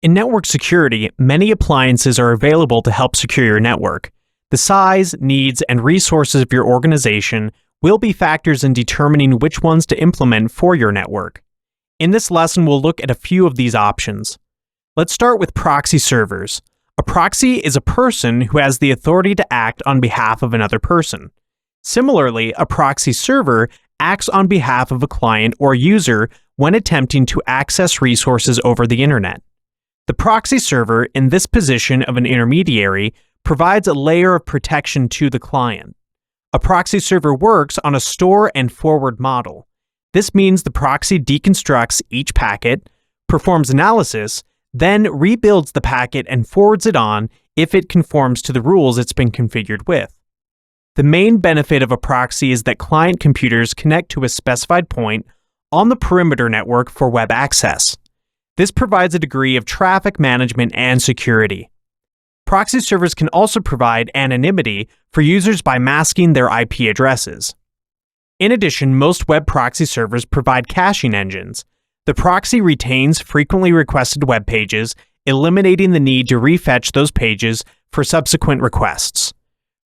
In network security, many appliances are available to help secure your network. The size, needs, and resources of your organization will be factors in determining which ones to implement for your network. In this lesson, we'll look at a few of these options. Let's start with proxy servers. A proxy is a person who has the authority to act on behalf of another person. Similarly, a proxy server acts on behalf of a client or user when attempting to access resources over the internet. The proxy server, in this position of an intermediary, provides a layer of protection to the client. A proxy server works on a store and forward model. This means the proxy deconstructs each packet, performs analysis, then rebuilds the packet and forwards it on if it conforms to the rules it's been configured with. The main benefit of a proxy is that client computers connect to a specified point on the perimeter network for web access. This provides a degree of traffic management and security. Proxy servers can also provide anonymity for users by masking their IP addresses. In addition, most web proxy servers provide caching engines. The proxy retains frequently requested web pages, eliminating the need to refetch those pages for subsequent requests.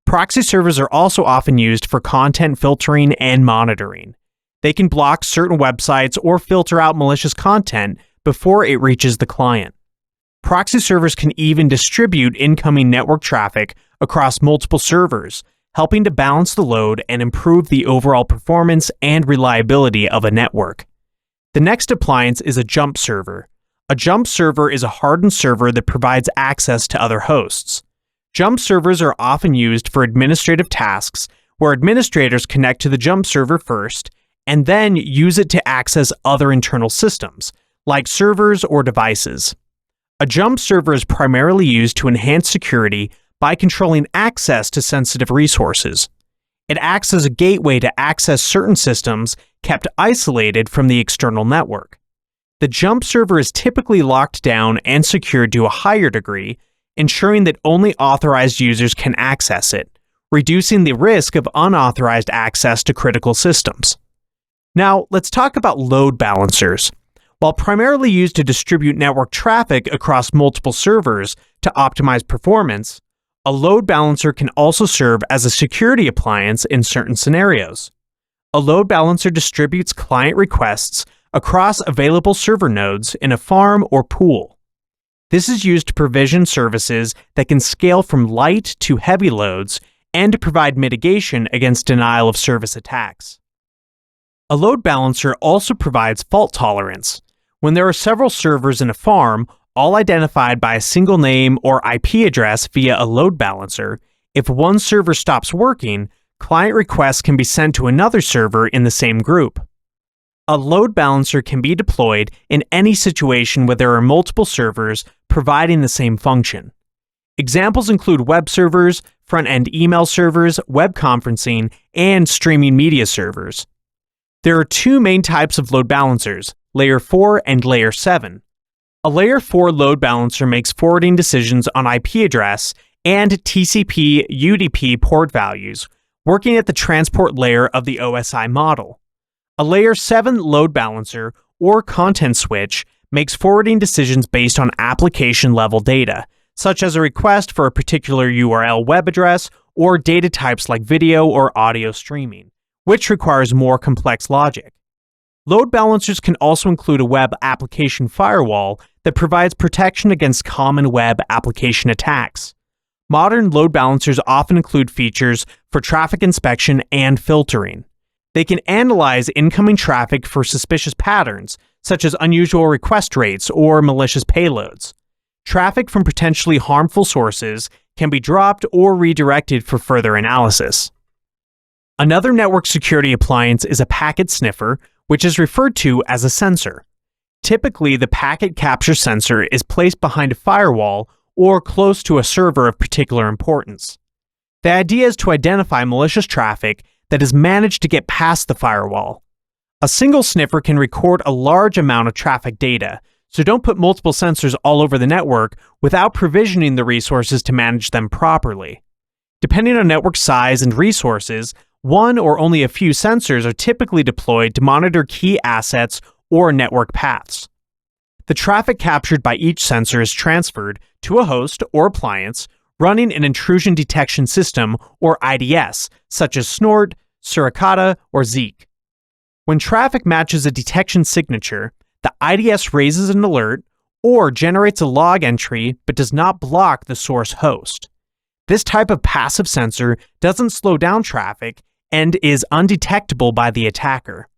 Proxy servers are also often used for content filtering and monitoring. They can block certain websites or filter out malicious content before it reaches the client. Proxy servers can even distribute incoming network traffic across multiple servers, helping to balance the load and improve the overall performance and reliability of a network. The next appliance is a jump server. A jump server is a hardened server that provides access to other hosts. Jump servers are often used for administrative tasks where administrators connect to the jump server first and then use it to access other internal systems, like servers or devices. A jump server is primarily used to enhance security by controlling access to sensitive resources. It acts as a gateway to access certain systems kept isolated from the external network. The jump server is typically locked down and secured to a higher degree, ensuring that only authorized users can access it, reducing the risk of unauthorized access to critical systems. Now, let's talk about load balancers. While primarily used to distribute network traffic across multiple servers to optimize performance, a load balancer can also serve as a security appliance in certain scenarios. A load balancer distributes client requests across available server nodes in a farm or pool. This is used to provision services that can scale from light to heavy loads and to provide mitigation against denial of service attacks. A load balancer also provides fault tolerance. When there are several servers in a farm, all identified by a single name or IP address via a load balancer, if one server stops working, client requests can be sent to another server in the same group. A load balancer can be deployed in any situation where there are multiple servers providing the same function. Examples include web servers, front-end email servers, web conferencing, and streaming media servers. There are two main types of load balancers, Layer 4 and Layer 7. A Layer 4 load balancer makes forwarding decisions on IP address and TCP UDP port values, working at the transport layer of the OSI model. A Layer 7 load balancer, or content switch, makes forwarding decisions based on application-level data, such as a request for a particular URL web address or data types like video or audio streaming, which requires more complex logic. Load balancers can also include a web application firewall that provides protection against common web application attacks. Modern load balancers often include features for traffic inspection and filtering. They can analyze incoming traffic for suspicious patterns, such as unusual request rates or malicious payloads. Traffic from potentially harmful sources can be dropped or redirected for further analysis. Another network security appliance is a packet sniffer, which is referred to as a sensor. Typically, the packet capture sensor is placed behind a firewall or close to a server of particular importance. The idea is to identify malicious traffic that is managed to get past the firewall. A single sniffer can record a large amount of traffic data, so don't put multiple sensors all over the network without provisioning the resources to manage them properly. Depending on network size and resources, one or only a few sensors are typically deployed to monitor key assets or network paths. The traffic captured by each sensor is transferred to a host or appliance running an intrusion detection system or IDS, such as Snort, Suricata, or Zeek. When traffic matches a detection signature, the IDS raises an alert or generates a log entry but does not block the source host. This type of passive sensor doesn't slow down traffic and is undetectable by the attacker.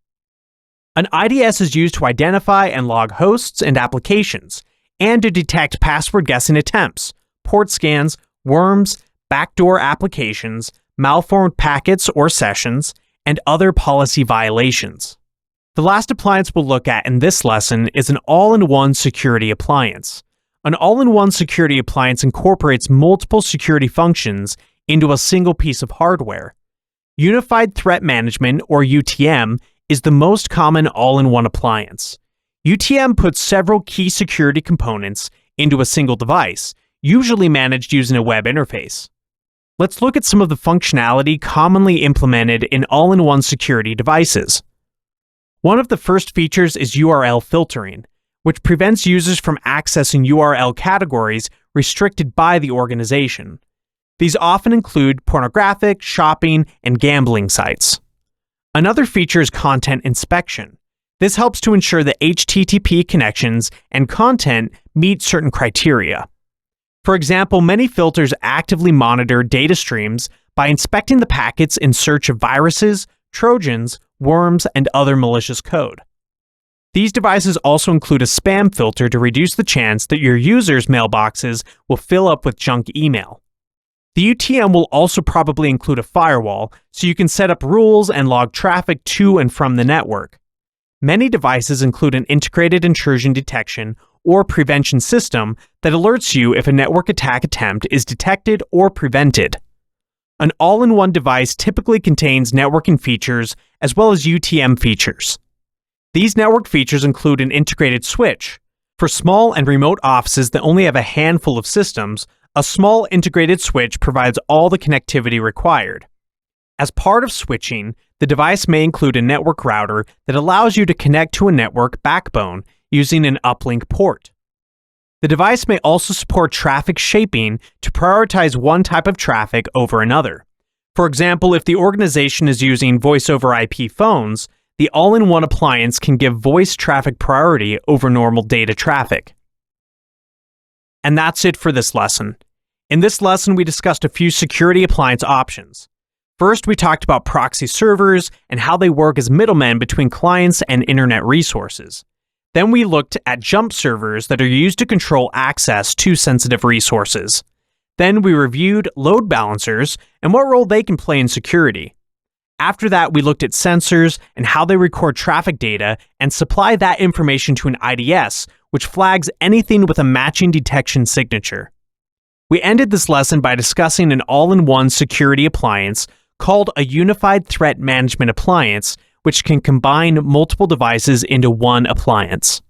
An IDS is used to identify and log hosts and applications, and to detect password guessing attempts, port scans, worms, backdoor applications, malformed packets or sessions, and other policy violations. The last appliance we'll look at in this lesson is an all-in-one security appliance. An all-in-one security appliance incorporates multiple security functions into a single piece of hardware. Unified Threat Management, or UTM, is the most common all-in-one appliance. UTM puts several key security components into a single device, usually managed using a web interface. Let's look at some of the functionality commonly implemented in all-in-one security devices. One of the first features is URL filtering, which prevents users from accessing URL categories restricted by the organization. These often include pornographic, shopping, and gambling sites. Another feature is content inspection. This helps to ensure that HTTP connections and content meet certain criteria. For example, many filters actively monitor data streams by inspecting the packets in search of viruses, trojans, worms, and other malicious code. These devices also include a spam filter to reduce the chance that your users' mailboxes will fill up with junk email. The UTM will also probably include a firewall, so you can set up rules and log traffic to and from the network. Many devices include an integrated intrusion detection or prevention system that alerts you if a network attack attempt is detected or prevented. An all-in-one device typically contains networking features as well as UTM features. These network features include an integrated switch. For small and remote offices that only have a handful of systems, a small integrated switch provides all the connectivity required. As part of switching, the device may include a network router that allows you to connect to a network backbone using an uplink port. The device may also support traffic shaping to prioritize one type of traffic over another. For example, if the organization is using voice-over IP phones, the all-in-one appliance can give voice traffic priority over normal data traffic. And that's it for this lesson. In this lesson, we discussed a few security appliance options. First, we talked about proxy servers and how they work as middlemen between clients and internet resources. Then we looked at jump servers that are used to control access to sensitive resources. Then we reviewed load balancers and what role they can play in security. After that, we looked at sensors and how they record traffic data and supply that information to an IDS, which flags anything with a matching detection signature. We ended this lesson by discussing an all-in-one security appliance called a Unified Threat Management Appliance, which can combine multiple devices into one appliance.